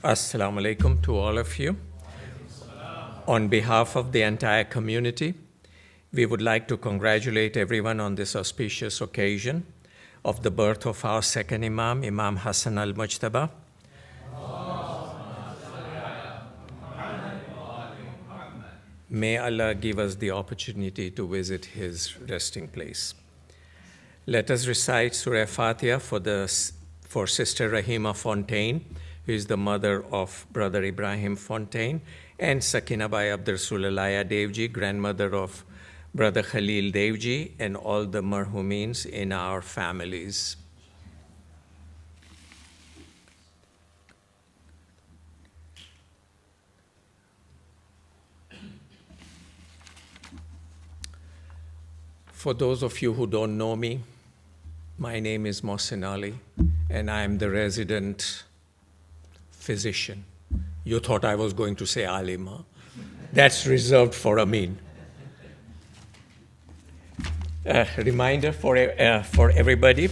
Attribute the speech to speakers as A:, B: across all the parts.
A: Assalamu alaikum to all of you. On behalf of the entire community, we would like to congratulate everyone on this auspicious occasion of the birth of our second Imam, Imam Hassan al-Mujtaba. May Allah give us the opportunity to visit his resting place. Let us recite Surah Fatiha for Sister Rahima Fontaine, who is the mother of Brother Ibrahim Fontaine, and Sakina Bai Abdur Sulalaya Devji, grandmother of Brother Khalil Devji, and all the marhumeens in our families. For those of you who don't know me, my name is Mohsin Ali, and I am the resident physician. You thought I was going to say alim, huh? That's reserved for Amin. Reminder for everybody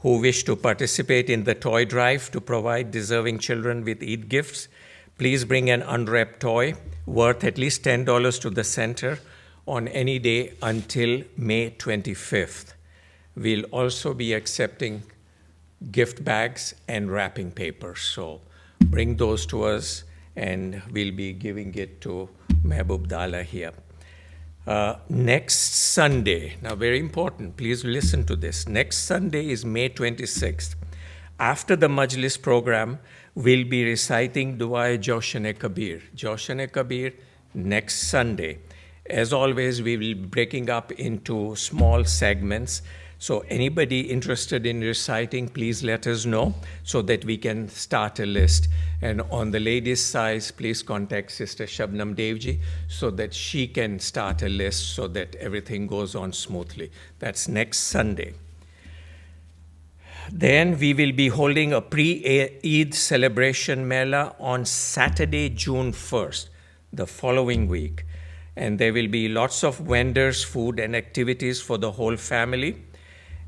A: who wish to participate in the toy drive to provide deserving children with Eid gifts, please bring an unwrapped toy worth at least $10 to the center on any day until May 25th. We'll also be accepting gift bags and wrapping paper. So bring those to us and we'll be giving it to Mehboob Dala here. Next Sunday, now very important, please listen to this. Next Sunday is May 26th. After the Majlis program, we'll be reciting Dua Joshan-e-Kabir. Joshan-e-Kabir next Sunday. As always, we will be breaking up into small segments. So anybody interested in reciting, please let us know so that we can start a list. And on the ladies' side, please contact Sister Shabnam Devji so that she can start a list so that everything goes on smoothly. That's next Sunday. Then we will be holding a pre-Eid celebration Mela on Saturday, June 1st, the following week. And there will be lots of vendors, food, and activities for the whole family.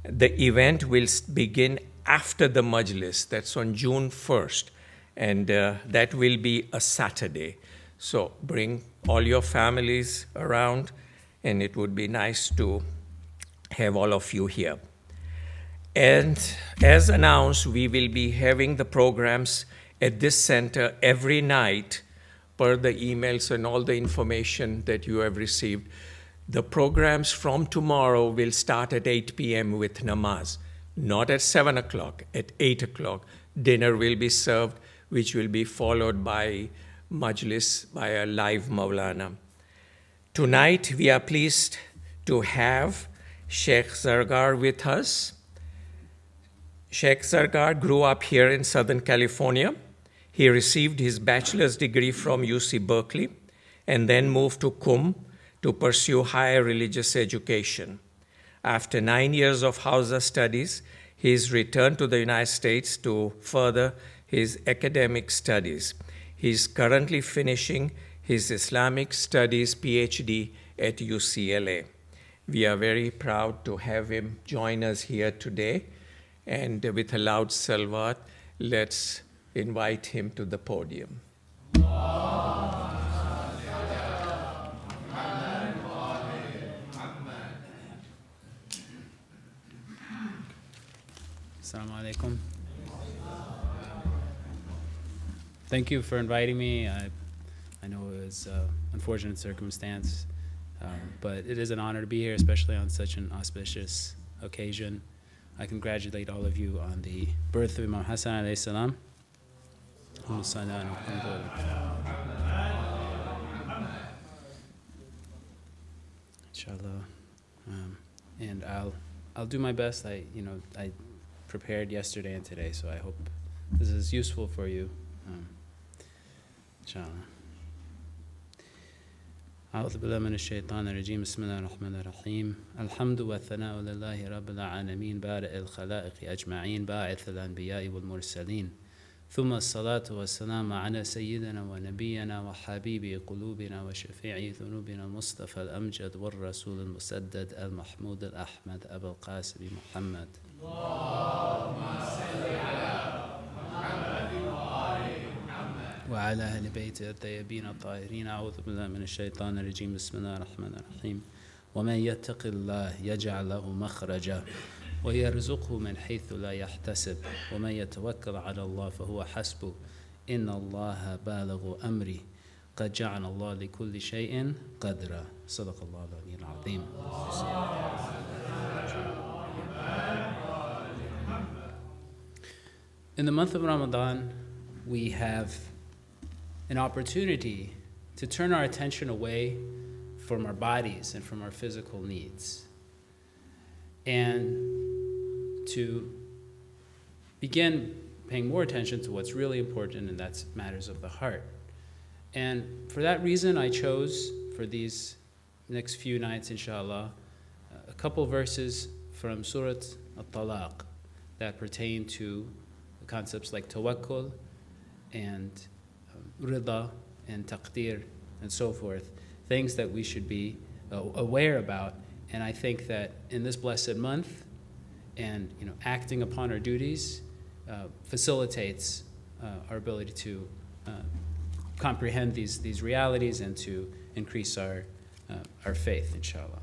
A: The event will begin after the Majlis. That's on June 1st. And that will be a Saturday. So bring all your families around, and it would be nice to have all of you here. And as announced, we will be having the programs at this center every night per the emails and all the information that you have received. The programs from tomorrow will start at 8 p.m. with namaz, not at 7 o'clock, at 8 o'clock. Dinner will be served, which will be followed by Majlis, by a live Maulana. Tonight, we are pleased to have Sheikh Zargar with us. Sheikh Zargar grew up here in Southern California. He received his bachelor's degree from UC Berkeley and then moved to Qum to pursue higher religious education. After 9 years of Hausa studies, he's returned to the United States to further his academic studies. He's currently finishing his Islamic Studies PhD at UCLA. We are very proud to have him join us here today. And with a loud salawat, let's invite him to the podium.
B: Assalamu alaikum. Thank you for inviting me. I know it was an unfortunate circumstance, but it is an honor to be here, especially on such an auspicious occasion. I congratulate all of you on the birth of Imam Hassan alayhi salam. Inshallah. And I'll do my best. I prepared yesterday and today, so I hope this is useful for you. Inshallah. أعوذ بالله من الشيطان الرجيم بسم الله الرحمن الرحيم الحمد والثناء لله رب العالمين بارئ الخلائق أجمعين باعث الأنبياء والمرسلين ثم الصلاة والسلام على سيدنا ونبينا وحبيب قلوبنا وشفيع ذنوبنا المصطفى الأمجد والرسول المسدد المحمود الأحمد أبا القاسم محمد اللهم صل على محمد وآل محمد وعلى أهل بيته الطيبين الطاهرين. أعوذ بالله من الشيطان الرجيم. بسم الله الرحمن الرحيم. ومن يتق الله يجعل له مخرجا ويرزقه من حيث لا يحتسب ومن يتوكل على الله فهو حسبه إن الله بالغ أمري قد جعل الله لكل شيء قدرا. صدق الله العلي العظيم. In the month of Ramadan, we have an opportunity to turn our attention away from our bodies and from our physical needs, and to begin paying more attention to what's really important, and that's matters of the heart. And for that reason, I chose for these next few nights, inshallah, a couple verses from Surah At-Talaq that pertain to concepts like tawakkul and rida and taqdir and so forth, things that we should be aware about. And I think that in this blessed month, and acting upon our duties facilitates our ability to comprehend these realities and to increase our faith, inshallah.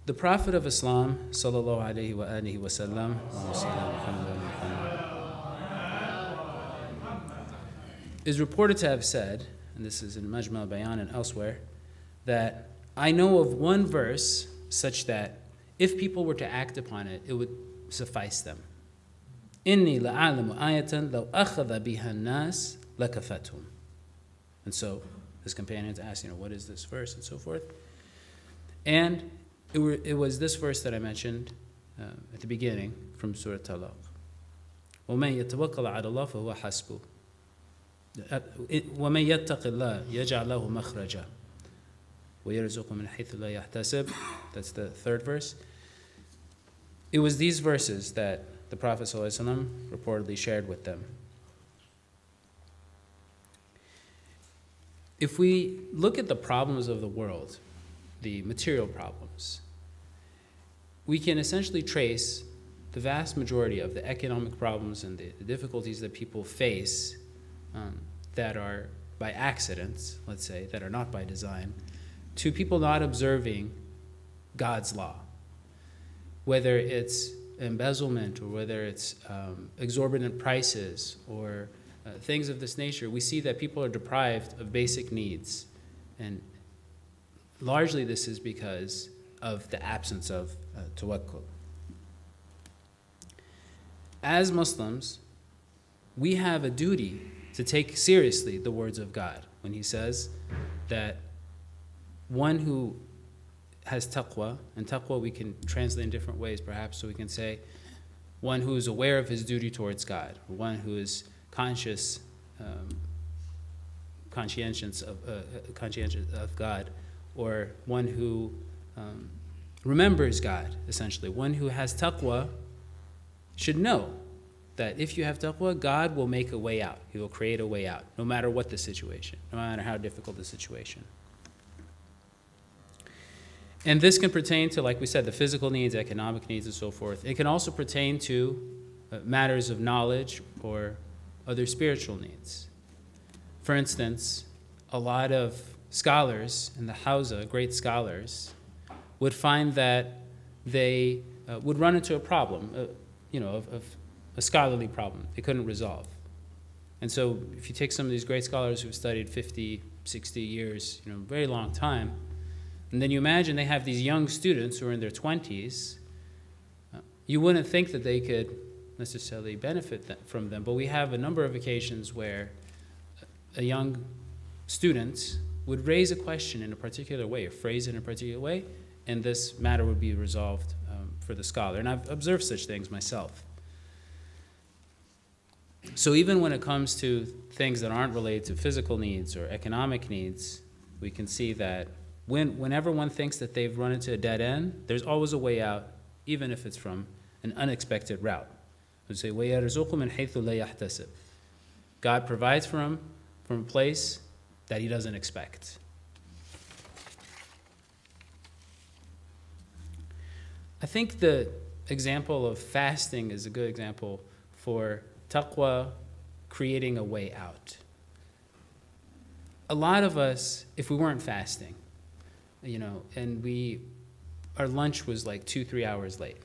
B: The Prophet of Islam, sallallahu alaihi wa alihi wa sallam, is reported to have said, and this is in Majma' al-Bayan and elsewhere, that I know of one verse such that if people were to act upon it, it would suffice them. Inni la'alamu ayatan law akhadha biha an-nas lakafathum. And so his companions asked, what is this verse and so forth. And it was this verse that I mentioned at the beginning from Surah Talaq. وَمَن يَتَوَكَّلَ عَلَى اللَّهِ فَهُوَ حَسْبُهُ وَمَن يَتَّقِ اللَّهَ يَجْعَلْ لَهُ مَخْرَجًا وَيَرْزُقْهُ مِنْ حَيْثُ لَا يَحْتَسِبُ. That's the third verse. It was these verses that the Prophet ﷺ reportedly shared with them. If we look at the problems of the world, the material problems, we can essentially trace the vast majority of the economic problems and the difficulties that people face that are by accident, let's say, that are not by design, to people not observing God's law. Whether it's embezzlement or whether it's exorbitant prices or things of this nature, we see that people are deprived of basic needs. And largely this is because of the absence of tawakkul. As Muslims, we have a duty to take seriously the words of God when He says that one who has taqwa, and taqwa we can translate in different ways perhaps, so we can say one who is aware of his duty towards God, or one who is conscientious of God, or one who remembers God, essentially. One who has taqwa should know that if you have taqwa, God will make a way out. He will create a way out, no matter what the situation, no matter how difficult the situation. And this can pertain to, like we said, the physical needs, economic needs, and so forth. It can also pertain to matters of knowledge or other spiritual needs. For instance, a lot of scholars in the Hausa, great scholars, would find that they would run into a problem, of a scholarly problem they couldn't resolve. And so if you take some of these great scholars who've studied 50, 60 years, very long time, and then you imagine they have these young students who are in their 20s, you wouldn't think that they could necessarily benefit from them. But we have a number of occasions where a young student would raise a question in a particular way, or phrase it in a particular way, and this matter would be resolved for the scholar. And I've observed such things myself. So even when it comes to things that aren't related to physical needs or economic needs, we can see that whenever one thinks that they've run into a dead end, there's always a way out, even if it's from an unexpected route. We say, وَيَرْزُقُ مِنْ حَيْثُ لَا يَحْتَسِبُ. God provides for him from a place that he doesn't expect. I think the example of fasting is a good example for Taqwa creating a way out. A lot of us, if we weren't fasting, and our lunch was like 2-3 hours late,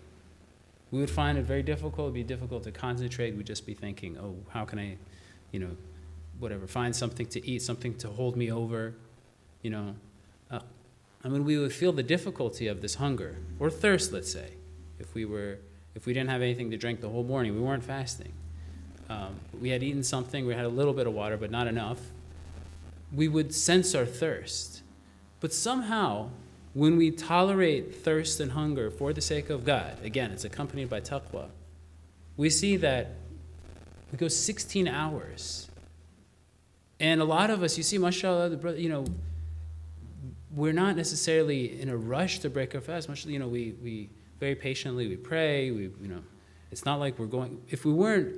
B: we would find it very difficult. It'd be difficult to concentrate. We'd just be thinking, oh, how can I, find something to eat, something to hold me over, we would feel the difficulty of this hunger or thirst, let's say, if we didn't have anything to drink the whole morning, we weren't fasting. We had eaten something, we had a little bit of water, but not enough. We would sense our thirst. But somehow, when we tolerate thirst and hunger for the sake of God, again, it's accompanied by taqwa, we see that we go 16 hours. And a lot of us, you see, mashallah, we're not necessarily in a rush to break our fast. We very patiently, we pray, it's not like we're going, if we weren't,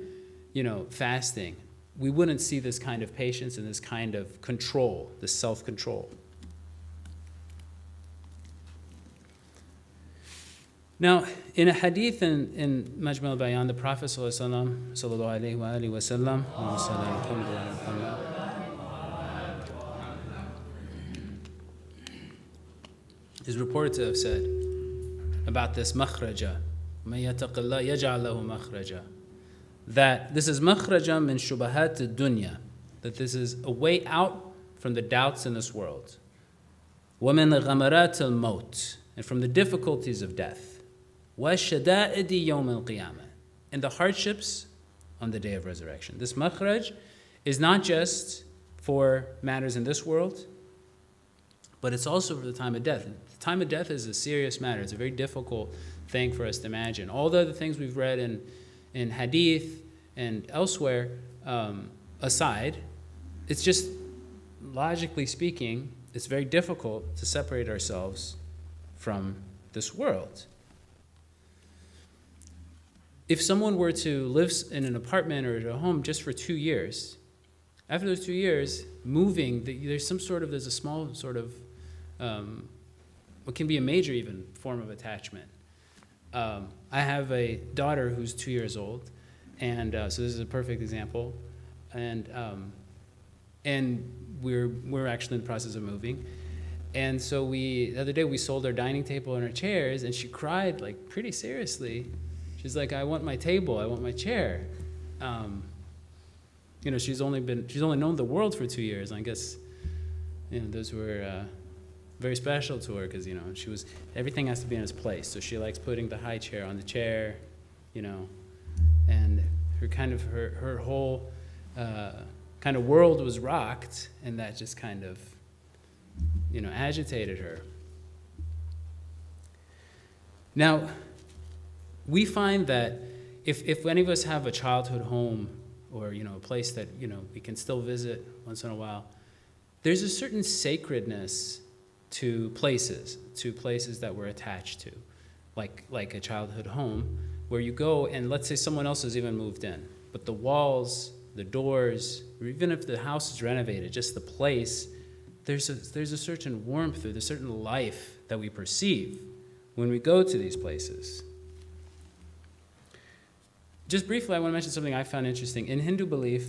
B: fasting, we wouldn't see this kind of patience and this kind of control, this self-control. Now, in a hadith in Majma' al-Bayan, the Prophet sallallahu alayhi wa sallam, is reported to have said about this makhraja, مَن يَتَقِ اللَّهَ يَجْعَلْ لَهُ مَخْرَجًا, that this is makhraja min shubahat ad-dunya, that this is a way out from the doubts in this world, وَمِن غَمَرَاتِ الْمَوْتِ, and from the difficulties of death, وَشَدَائِدِ يَوْمِ الْقِيَامَةِ, and the hardships on the day of resurrection. This makhraj is not just for matters in this world, but it's also for the time of death. The time of death is a serious matter. It's a very difficult thing for us to imagine. All the other things we've read in hadith and elsewhere aside, it's just, logically speaking, it's very difficult to separate ourselves from this world. If someone were to live in an apartment or a home just for 2 years, after those 2 years, moving, there's a small sort of, what can be a major even form of attachment. I have a daughter who's 2 years old, and so this is a perfect example. And we're actually in the process of moving. And so the other day we sold our dining table and our chairs, and she cried like pretty seriously. She's like, I want my table, I want my chair. She's only known the world for 2 years, and I guess, those were very special to her, because, everything has to be in its place. So she likes putting the high chair on the chair, and her whole kind of world was rocked, and that just kind of, agitated her. Now, we find that if any of us have a childhood home or, a place that, we can still visit once in a while, there's a certain sacredness to places that we're attached to, like a childhood home, where you go and let's say someone else has even moved in, but the walls, the doors, or even if the house is renovated, just the place, there's a certain warmth, there's a certain life that we perceive when we go to these places. Just briefly, I want to mention something I found interesting. In Hindu belief,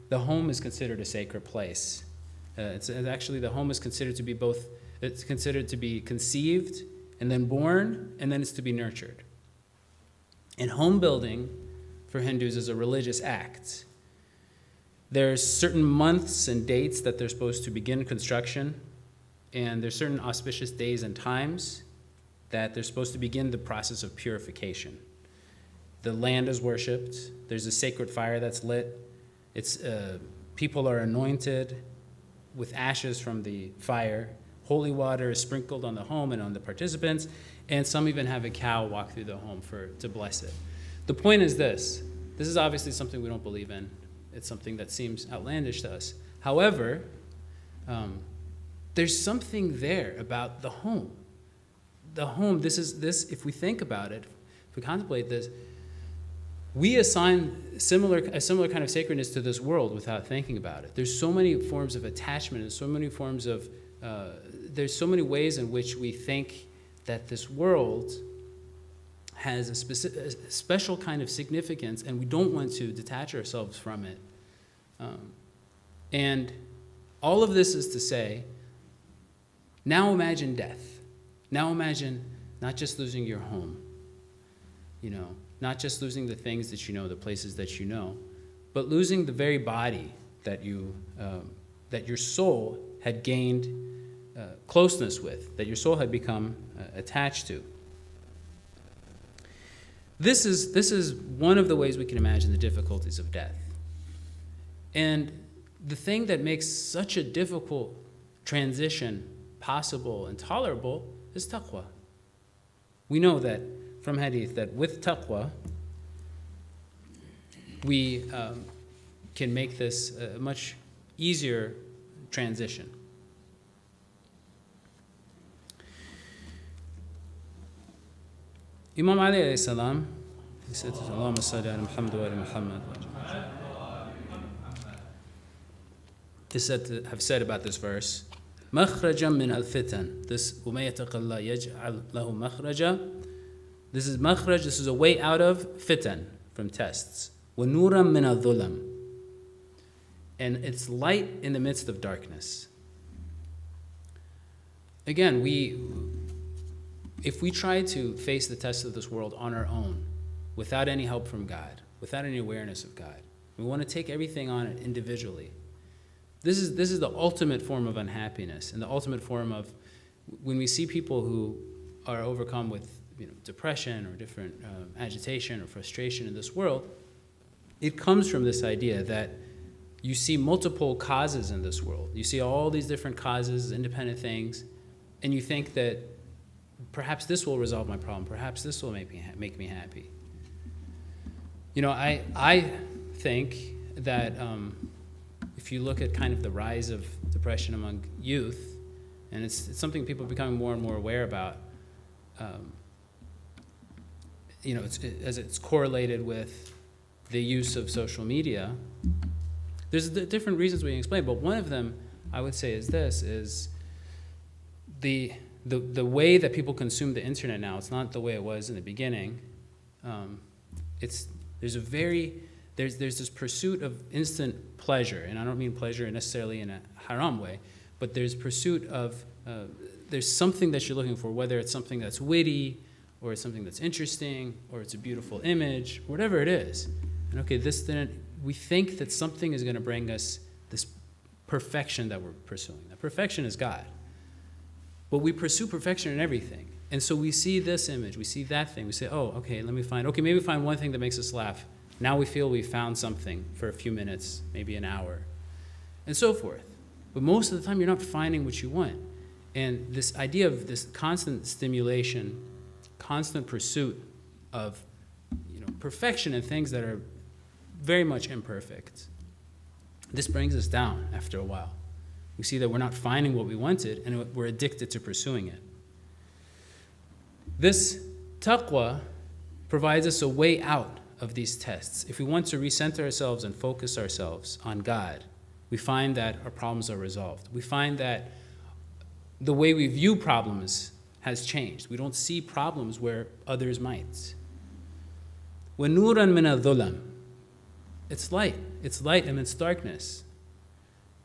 B: the home is considered a sacred place. Actually, the home is considered to be both, it's considered to be conceived and then born, and then it's to be nurtured. And home building for Hindus is a religious act. There's certain months and dates that they're supposed to begin construction, and there's certain auspicious days and times that they're supposed to begin the process of purification. The land is worshipped. There's a sacred fire that's lit. People are anointed with ashes from the fire. Holy water is sprinkled on the home and on the participants, and some even have a cow walk through the home to bless it. The point is this. This is obviously something we don't believe in. It's something that seems outlandish to us. However, there's something there about the home. The home, if we think about it, if we contemplate this, we assign a similar kind of sacredness to this world without thinking about it. There's so many forms of attachment and so many forms of, there's so many ways in which we think that this world has a special kind of significance, and we don't want to detach ourselves from it. And all of this is to say, now imagine death. Now imagine not just losing your home, not just losing the things that you know, the places that you know, but losing the very body that that your soul had gained closeness with, that your soul had become attached to. This is one of the ways we can imagine the difficulties of death. And the thing that makes such a difficult transition possible and tolerable is taqwa. We know that from hadith that with taqwa, we can make this a much easier transition. Imam Ali alayhi salam, he said, Allahumma salli ala Muhammad wa ala Muhammad. Have said about this verse, مخرجا من الفتن. This وَمَن يَتَقِ اللَّهَ يَجْعَلْ لَهُ مَخْرَجًا. This is makhraj, this is a way out of fitan, from tests. وَنُورًا مِنَ الظُّلَمِ. And it's light in the midst of darkness. Again, if we try to face the tests of this world on our own, without any help from God, without any awareness of God, we want to take everything on it individually. This is the ultimate form of unhappiness, and the ultimate form of when we see people who are overcome with depression or different agitation or frustration in this world. It comes from this idea that you see multiple causes in this world. You see all these different causes, independent things, and you think that perhaps this will resolve my problem. Perhaps this will make me happy. I think that if you look at kind of the rise of depression among youth, and it's something people are becoming more and more aware about, as it's correlated with the use of social media. There's different reasons we can explain, but one of them I would say is this: is the way that people consume the internet now. It's not the way it was in the beginning. There's this pursuit of instant pleasure, and I don't mean pleasure necessarily in a haram way, but there's pursuit of there's something that you're looking for, whether it's something that's witty, or it's something that's interesting, or it's a beautiful image, whatever it is. And we think that something is going to bring us this perfection that we're pursuing. That perfection is God. But we pursue perfection in everything. And so we see this image, we see that thing, we say, maybe find one thing that makes us laugh. Now we feel we found something for a few minutes, maybe an hour, and so forth. But most of the time you're not finding what you want. And this idea of this constant stimulation, constant pursuit of perfection in things that are very much imperfect, this brings us down after a while. We see that we're not finding what we wanted, and we're addicted to pursuing it. This taqwa provides us a way out of these tests. If we want to recenter ourselves and focus ourselves on God, we find that our problems are resolved. We find that the way we view problems has changed. We don't see problems where others might. وَنُورًا مِنَ الظُّلَمِ. It's light amidst darkness.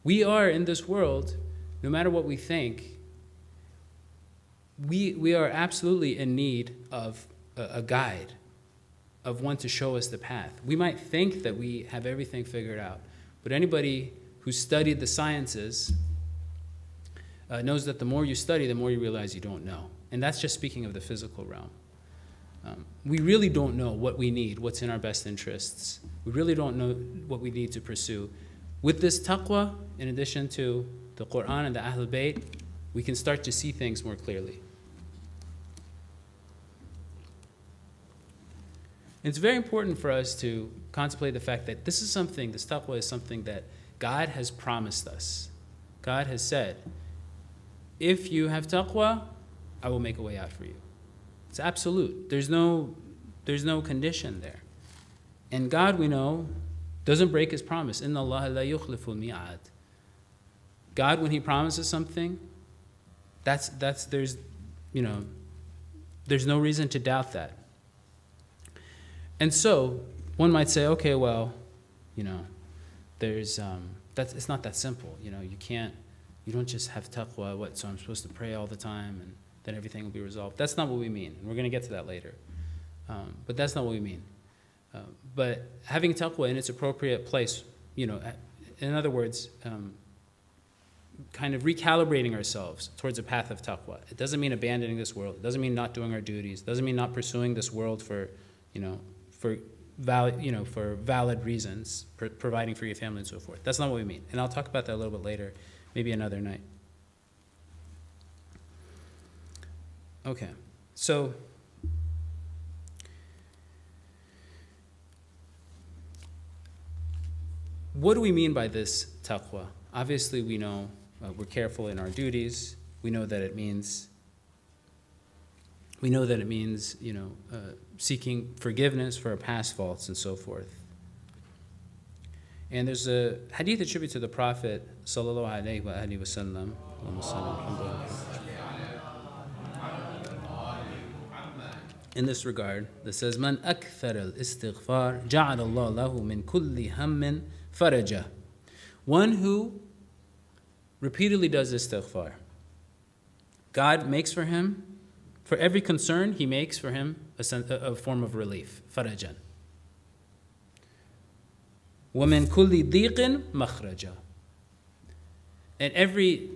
B: We are in this world, no matter what we think, we are absolutely in need of a guide, of one to show us the path. We might think that we have everything figured out, but anybody who studied the sciences knows that the more you study, the more you realize you don't know. And that's just speaking of the physical realm. We really don't know what we need, what's in our best interests. We really don't know what we need to pursue. With this taqwa, in addition to the Quran and the Ahlul Bayt, we can start to see things more clearly. It's very important for us to contemplate the fact that this taqwa is something that God has promised us. God has said, if you have taqwa, I will make a way out for you. It's absolute. There's no condition there. And God, we know, doesn't break his promise. Inna Allah la yukhliful mi'ad. God, when he promises something, there's no reason to doubt that. And so one might say, okay, well, there's it's not that simple. You don't just have taqwa. So I'm supposed to pray all the time and then everything will be resolved. That's not what we mean. And we're going to get to that later. But that's not what we mean. But having taqwa in its appropriate place, in other words, kind of recalibrating ourselves towards a path of taqwa. It doesn't mean abandoning this world. It doesn't mean not doing our duties. It doesn't mean not pursuing this world for valid reasons, providing for your family and so forth. That's not what we mean. And I'll talk about that a little bit later, maybe another night. Okay, so what do we mean by this taqwa? Obviously, we know we're careful in our duties. We know that it means seeking forgiveness for our past faults and so forth. And there's a hadith attributed to the Prophet sallallahu alaihi wasallam in this regard that says, "Man akthar al-istighfar ja'ala Allah lahu min kulli hammin faraja." One who repeatedly does istighfar, God makes for him, for every concern, He makes for him a form of relief, farajan. وَمِن كُلِّ ضِيقٍ مَخْرَجًا. And every,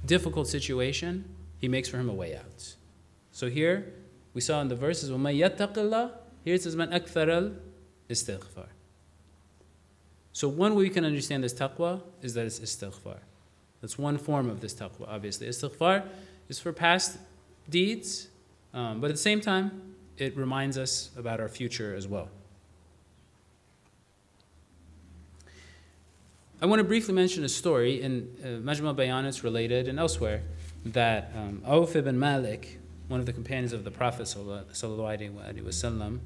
B: difficult situation, He makes for him a way out. So here, we saw in the verses, وَمَن يَتَّقِ اللَّهِ, here it says, مَنْ أَكْثَرَ الْإِسْتِغْفَارِ. So one way we can understand this taqwa is that it's istighfar. That's one form of this taqwa, obviously. Istighfar is for past deeds, but at the same time, it reminds us about our future as well. I want to briefly mention a story in Majma Bayan, it's related, and elsewhere, that Auf ibn Malik, one of the companions of the Prophet sallallahu alaihi wasallam,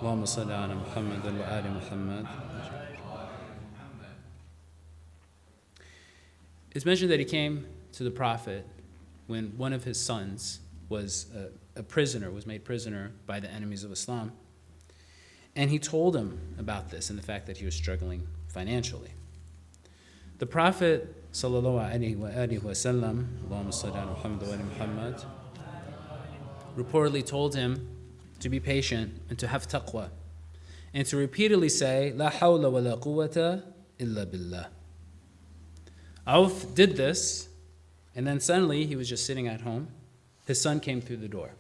B: Allahumma salli ala Muhammad wa ali Muhammad, it's mentioned that he came to the Prophet when one of his sons was was made prisoner by the enemies of Islam. And he told him about this and the fact that he was struggling financially. The Prophet sallallahu alaihi wasallam, Allahumma salli ala Muhammad wa ali Muhammad, reportedly told him to be patient and to have taqwa and to repeatedly say, La hawla wa la quwwata illa billah. Auf did this, and then suddenly he was just sitting at home. His son came through the door.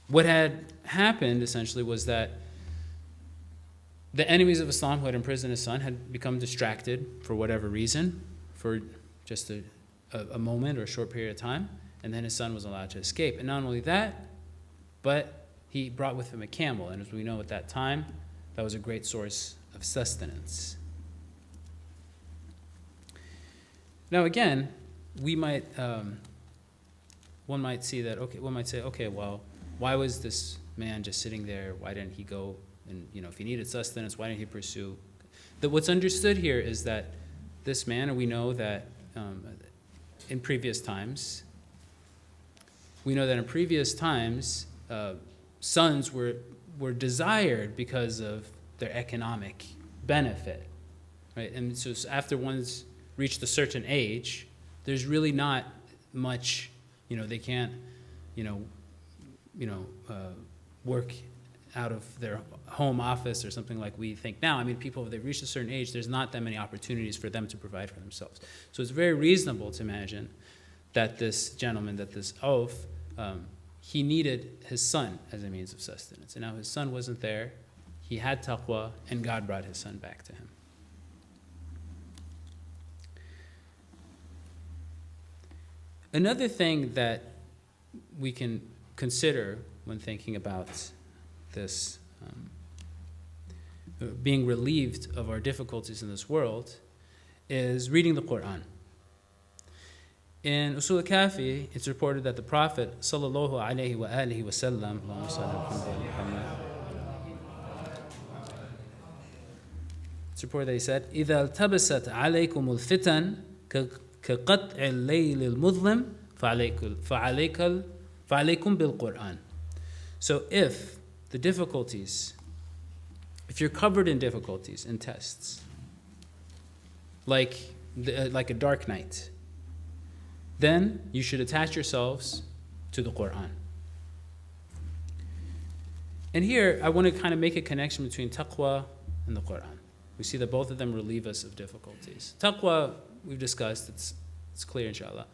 B: What had happened essentially was that the enemies of Islam who had imprisoned his son had become distracted for whatever reason, for just a moment or a short period of time, and then his son was allowed to escape. And not only that, but he brought with him a camel, and as we know at that time, that was a great source of sustenance. Now again, one might see that, one might say, well, why was this man just sitting there? Why didn't he go and, if he needed sustenance, why didn't he pursue? What's understood here is that this man, and we know that in previous times, sons were desired because of their economic benefit, right? And so after one's reached a certain age, there's really not much, they can't, work out of their home office or something like we think now. I mean, people, if they've reached a certain age, there's not that many opportunities for them to provide for themselves. So it's very reasonable to imagine that this gentleman, that this Auf, he needed his son as a means of sustenance. And now his son wasn't there. He had taqwa, and God brought his son back to him. Another thing that we can consider when thinking about this, being relieved of our difficulties in this world, is reading the Quran. In Usul al-Kafi, it's reported that the Prophet sallallahu alaihi wa alihi wasallam, it's reported that he said, إِذَا الْتَبَسَتْ عَلَيْكُمُ الْفِتَنِ كَقَطْعِ اللَّيْلِ الْمُظْلِمِ فَعَلَيْكُمْ بِالْقُرْآنِ. So if you're covered in difficulties and tests, like a dark night, then you should attach yourselves to the Qur'an. And here, I want to kind of make a connection between taqwa and the Qur'an. We see that both of them relieve us of difficulties. Taqwa, we've discussed, it's clear, inshallah.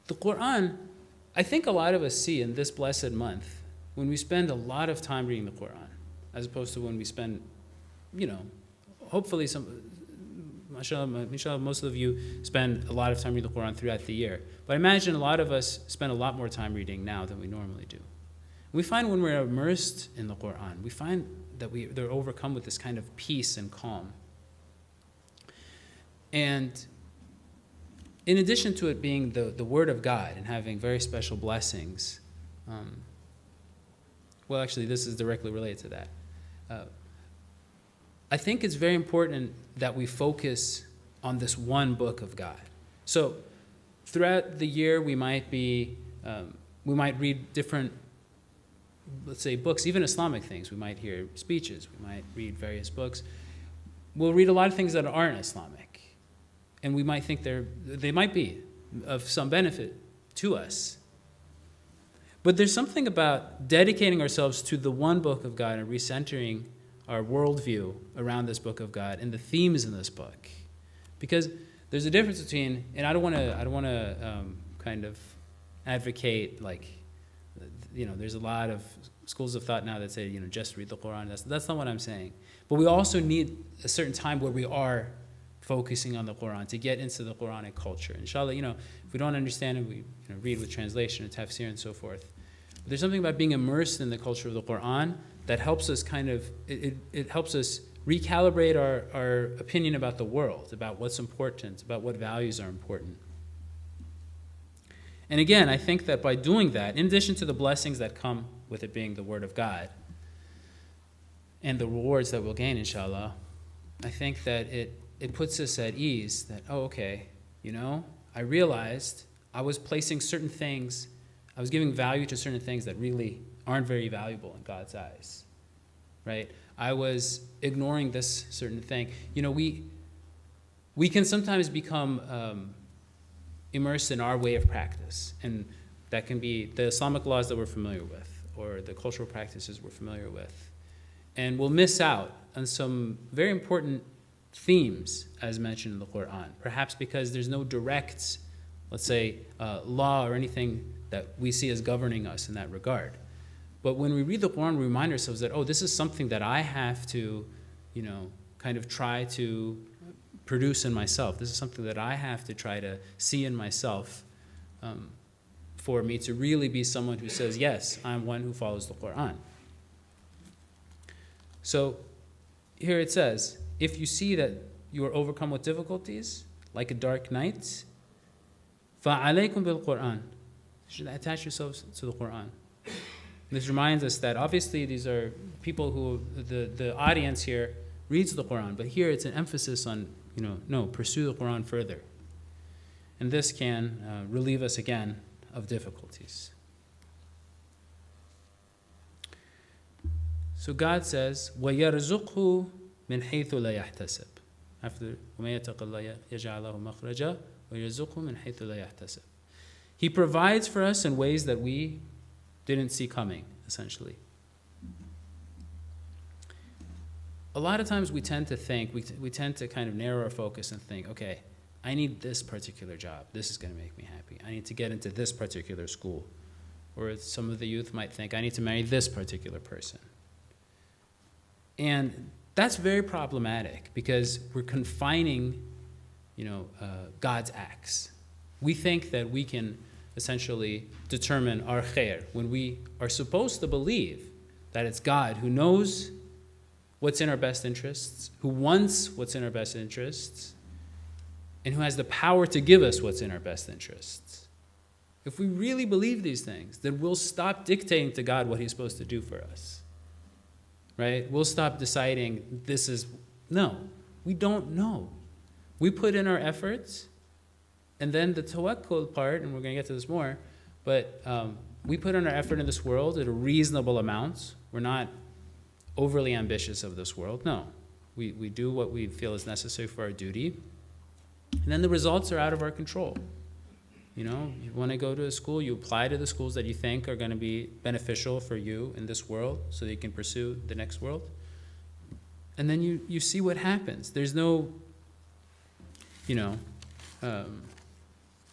B: The Qur'an, I think a lot of us see in this blessed month, when we spend a lot of time reading the Qur'an, as opposed to when we spend, hopefully mashallah, most of you spend a lot of time reading the Qur'an throughout the year. But I imagine a lot of us spend a lot more time reading now than we normally do. We find when we're immersed in the Qur'an, we find that they're overcome with this kind of peace and calm. And in addition to it being the Word of God and having very special blessings, well, actually, this is directly related to that. I think it's very important that we focus on this one book of God. So throughout the year, we might read different, let's say, books, even Islamic things. We might hear speeches. We might read various books. We'll read a lot of things that aren't Islamic. And we might think they might be of some benefit to us. But there's something about dedicating ourselves to the one book of God and recentering our worldview around this book of God and the themes in this book. Because there's a difference between, and I don't want to kind of advocate, there's a lot of schools of thought now that say, just read the Quran. That's not what I'm saying. But we also need a certain time where we are focusing on the Quran to get into the Quranic culture. Inshallah, if we don't understand it, we read with translation and tafsir and so forth. But there's something about being immersed in the culture of the Quran that helps us it helps us recalibrate our opinion about the world, about what's important, about what values are important. And again, I think that by doing that, in addition to the blessings that come with it being the Word of God and the rewards that we'll gain, inshallah, I think that it puts us at ease that, I realized I was placing certain things, I was giving value to certain things that really aren't very valuable in God's eyes, right? I was ignoring this certain thing. We can sometimes become immersed in our way of practice, and that can be the Islamic laws that we're familiar with or the cultural practices we're familiar with, and we'll miss out on some very important themes as mentioned in the Quran, perhaps because there's no direct, let's say, law or anything that we see as governing us in that regard. But when we read the Quran, we remind ourselves that, this is something that I have to, kind of try to produce in myself. This is something that I have to try to see in myself for me to really be someone who says, yes, I'm one who follows the Quran. So here it says, if you see that you are overcome with difficulties, like a dark night, فَعَلَيْكُمْ بِالْقُرْآنِ. You should attach yourselves to the Quran. This reminds us that obviously these are people who, the audience here reads the Quran, but here it's an emphasis on, pursue the Quran further. And this can relieve us again of difficulties. So God says, وَيَرْزُقْهُ مِنْ حَيْثُ لَا يَحْتَسِبْ. After وَمَن يَتَقِ اللَّهَ يَجْعَلْ لَهُ مَخْرَجًا وَيَرْزُقْهُ مِنْ حَيْثُ لَا يَحْتَسِبْ. He provides for us in ways that we didn't see coming, essentially. A lot of times we tend to think, we tend to kind of narrow our focus and think, okay, I need this particular job. This is going to make me happy. I need to get into this particular school. Or some of the youth might think, I need to marry this particular person. And that's very problematic because we're confining, God's acts. We think that we can essentially determine our khair when we are supposed to believe that it's God who knows what's in our best interests, who wants what's in our best interests, and who has the power to give us what's in our best interests. If we really believe these things, then we'll stop dictating to God what He's supposed to do for us. Right? We'll stop deciding no, we don't know. We put in our efforts, and then the tawakkul part, and we're going to get to this more, But we put in our effort in this world at a reasonable amount. We're not overly ambitious of this world. No. We do what we feel is necessary for our duty. And then the results are out of our control. You want to go to a school, you apply to the schools that you think are going to be beneficial for you in this world so that you can pursue the next world. And then you see what happens. There's no,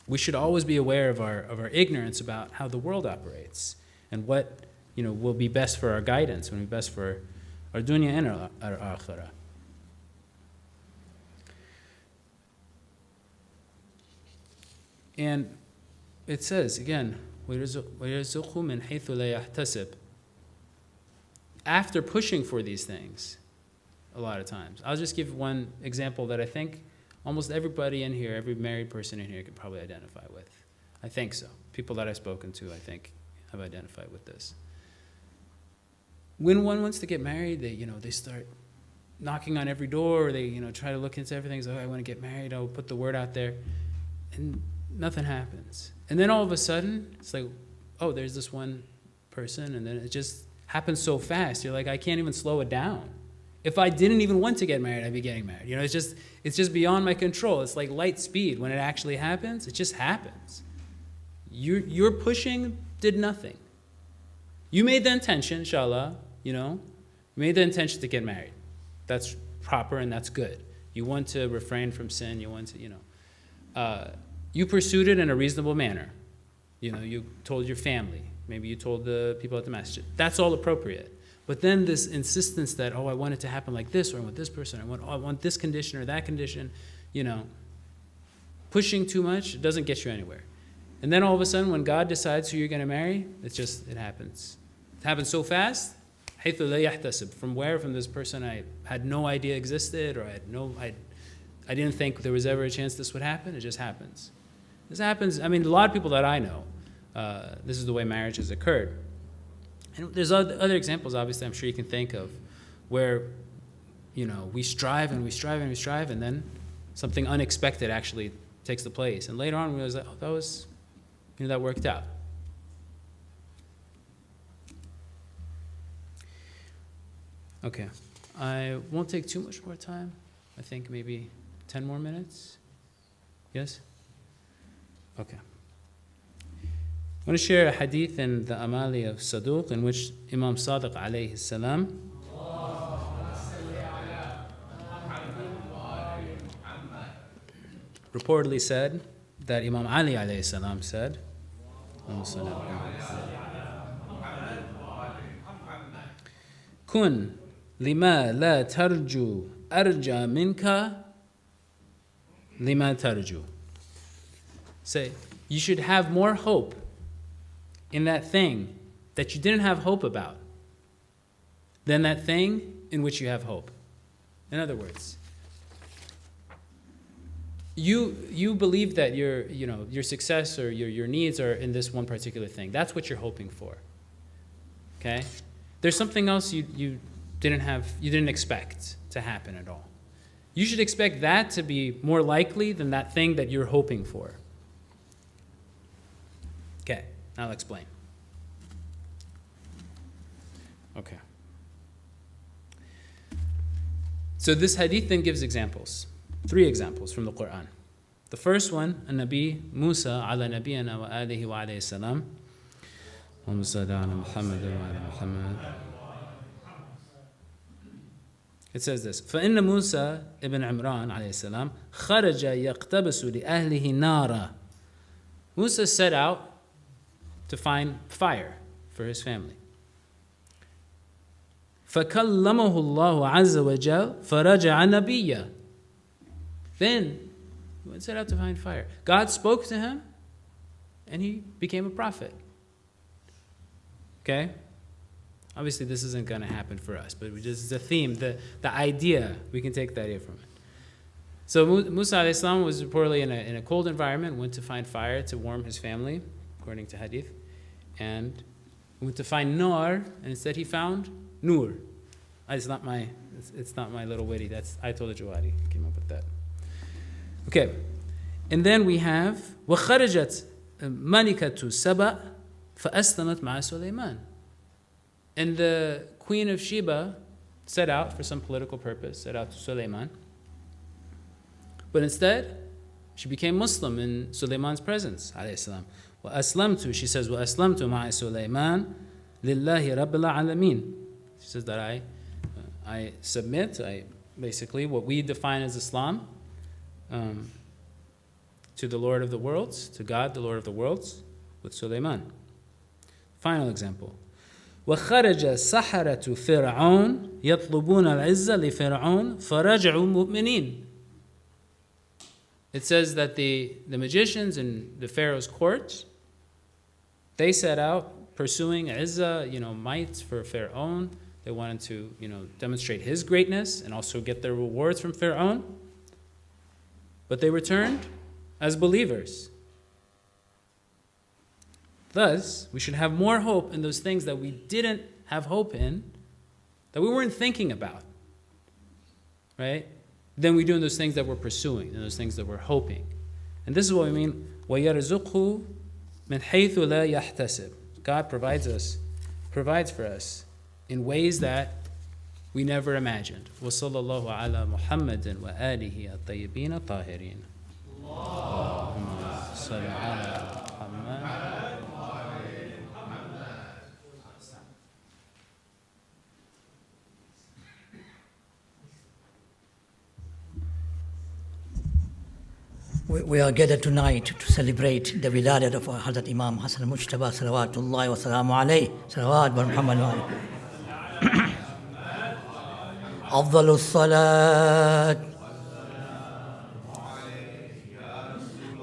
B: we should always be aware of our ignorance about how the world operates and what, will be best for our guidance, will be best for our dunya and our akhirah. And it says, again, وَيَرْزُقْهُ مِنْ حَيْثُ لَا يَحْتَسِبْ. After pushing for these things, a lot of times. I'll just give one example that I think almost everybody in here, every married person in here could probably identify with. I think so. People that I've spoken to, I think, have identified with this. When one wants to get married, they start knocking on every door, or they, try to look into everything. So, I want to get married, I'll put the word out there. And nothing happens. And then all of a sudden, it's like, oh, there's this one person, and then it just happens so fast. You're like, I can't even slow it down. If I didn't even want to get married, I'd be getting married. It's just beyond my control. It's like light speed. When it actually happens, it just happens. Your pushing did nothing. You made the intention, inshallah, you made the intention to get married. That's proper and that's good. You want to refrain from sin. You want to, you pursued it in a reasonable manner. You told your family. Maybe you told the people at the masjid. That's all appropriate. But then this insistence that, I want it to happen like this, or I want this person, I want this condition or that condition, pushing too much doesn't get you anywhere. And then all of a sudden, when God decides who you're going to marry, it happens. It happens so fast. حَيْثُ لَا يَحْتَسِبْ. From where? From this person I had no idea existed, or I didn't think there was ever a chance this would happen. It just happens. This happens, a lot of people that I know, this is the way marriage has occurred. And there's other examples, obviously, I'm sure you can think of, where, we strive and we strive and we strive, and then something unexpected actually takes the place. And later on, we realize that worked out. Okay, I won't take too much more time. I think maybe 10 more minutes. Yes? Okay. I want to share a hadith in the Amali of Saduq, in which Imam Sadiq alayhi salam reportedly said that Imam Ali alayhi salam said, Kun lima la tarju arja minka lima tarju. Say, you should have more hope in that thing that you didn't have hope about than that thing in which you have hope. In other words, you believe that your success or your needs are in this one particular thing. That's what you're hoping for. Okay? There's something else you didn't expect to happen at all. You should expect that to be more likely than that thing that you're hoping for. Okay, now I'll explain. Okay. So this hadith then gives examples. 3 examples from the Quran. The first one, Nabi Musa ala nabiyana wa alihi wa alayhi salam. It says this: فَإِنَّ مُوسَى ibn Imran alayhi salam خَرَجَ يَقْتَبِسُ لِأَهْلِهِ نَارًا. Musa set out to find fire for his family. فَكَلَّمَهُ اللَّهُ عَزَّ وَجَلَّ فَرَجَعَ نَبِيًّا. Then he set out to find fire. God spoke to him, and he became a prophet. Okay? Obviously, this isn't going to happen for us, but this is the theme, the idea. We can take the idea from it. So Musa alayhi salam was reportedly in a cold environment, went to find fire to warm his family, according to hadith, and went to find nar, and instead he found nur. It's not my little witty. That's Ayatul Jawadi came up with that. Okay, and then we have وَخَرَجَتْ ملكة سبأ فأسلمت مع سليمان. And the queen of Sheba set out for some political purpose, set out to Suleiman. But instead, she became Muslim in Suleiman's presence, alayhi salam. وَأَسْلَمْتُ, she says, وَأَسْلَمْتُ مَعَ سُلَيْمَانَ لِلَّهِ رَبِّ الْعَالَمِينَ. She says that I submit, basically what we define as Islam, to the Lord of the worlds, to God, the Lord of the worlds, with Suleiman. Final example. وخرج سحرة فرعون يطلبون العزة لفرعون فرجعوا مؤمنين. It says that the magicians in the Pharaoh's court, they set out pursuing izzah, might for Pharaoh. They wanted to, demonstrate his greatness and also get their rewards from Pharaoh. But they returned as believers. Thus, we should have more hope in those things that we didn't have hope in, that we weren't thinking about, right? Than we do in those things that we're pursuing, in those things that we're hoping. And this is what we mean, وَيَرْزُقْهُ مِنْ حَيْثُ لَا يَحْتَسِبُ. God provides for us in ways that we never imagined. وَصَلَّى اللَّهُ عَلَى مُحَمَّدٍ وَآلِهِ الطَّيِّبِينَ الطَّاهِرِينَ. اللهم صل على محمد.
C: We are gathered tonight to celebrate the Wiladat of Hazrat Imam Hassan Mujtaba Salawatullahi wa Salamu alayhi. Salawat wa Muhammad wa alayhi. أفضل الصلاة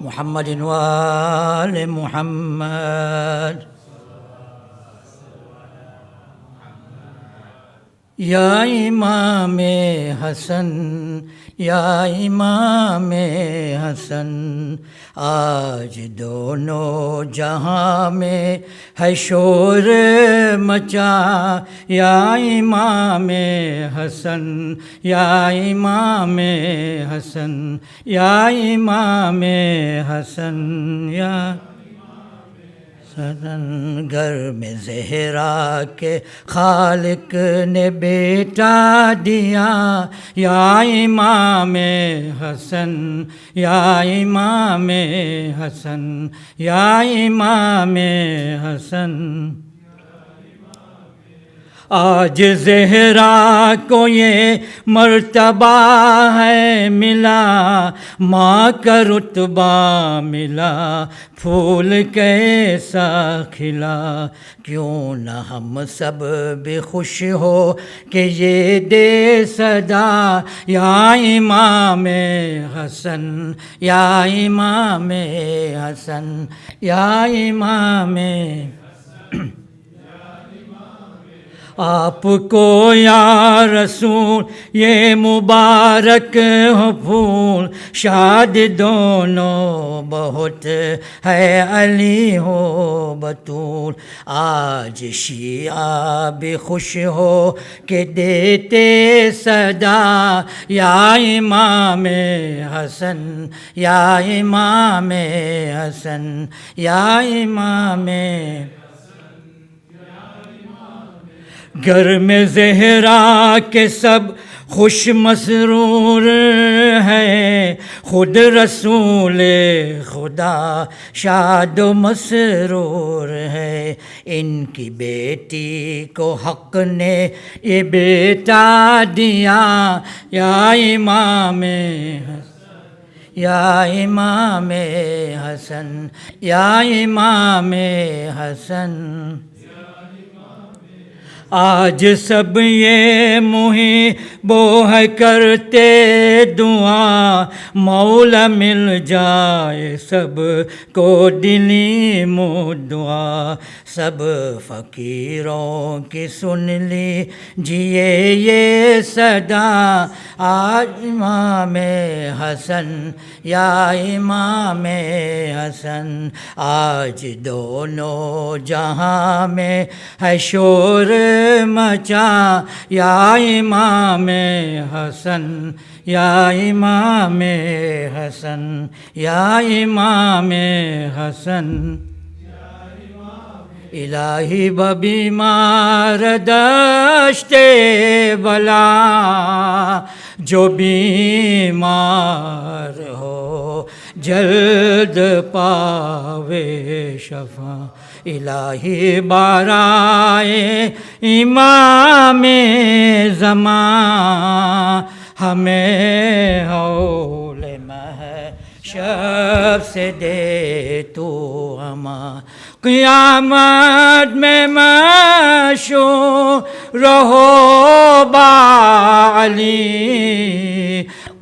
C: محمد وآل محمد. یا امام حسن یا امام حسن آج دونوں جہاں میں ہے شور مچا. یا امام حسن یا امام حسن یا امام حسن یا گھر میں زہرا کے خالق نے بیٹا دیا. یا امام حسن یا امام حسن یا امام حسن. آج زہرا کو یہ مرتبہ ہے ملا, ماں کا رتبہ ملا, پھول کیسا کھلا. کیوں نہ ہم سب بھی خوش ہو کہ یہ دے صدا. یا امام حسن یا امام حسن یا امام. آپ کو یا رسول یہ مبارک ہو پھول, شاد دونوں بہت ہے علی ہو بطول. آج شیعہ بھی خوش ہو کہ دیتے صدا. یا امام حسن یا امام حسن یا امام. گھر میں زہرا کے سب خوش مسرور ہے, خود رسول خدا شاد و مسرور ہے. ان کی بیٹی کو حق نے یہ بیٹا دیا. یا امام یا امام حسن یا امام حسن. آج سب یہ محب ہے کرتے دعا, مولا مل جائے سب کو دلی دعا. سب فقیروں کی سن لیجیے یہ صدا. آج امام حسن یا امام حسن آج دونوں جہاں میں ہے شور مچا. یا امام حسن یا امام حسن یا امام حسن الہی ببیمار دشت بلا جو بیمار ہو جلد پاوے شفا الہی برائے امام زمان ہمیں حول محشر سے دے تو امان قیامت میں مشہور رہو بعلی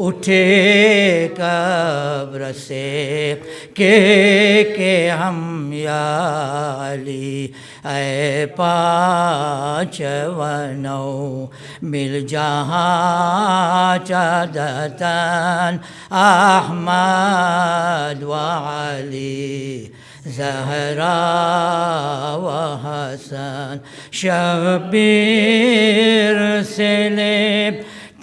C: اٹھے قبر سے کہ ہم یا علی اے پانچونو مل جہاں چادتاً احمد و علی زہرا و حسن شبیر سے لے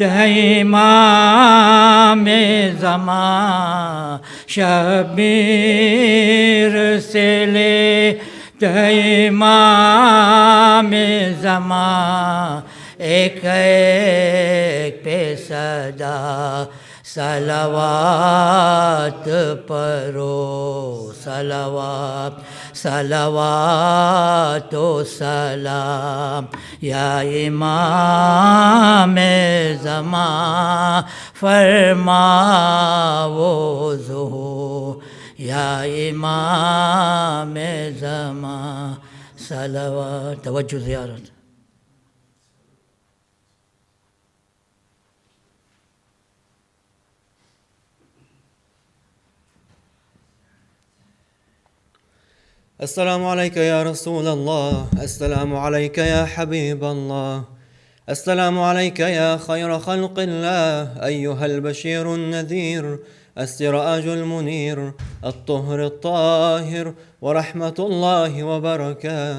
C: امام زمان شبیر سے لے امام زمان ایک ایک پہ صدا صلوات پرو صلوات صلوات و سلام یا امام زمان فرماو ظہور یا امام زمان صلوات توجہ زیارت
D: السلام عليك يا رسول الله، السلام عليك يا حبيب الله، السلام عليك يا خير خلق الله، أيها البشير النذير، السراج المنير، الطهر الطاهر، ورحمة الله وبركاته.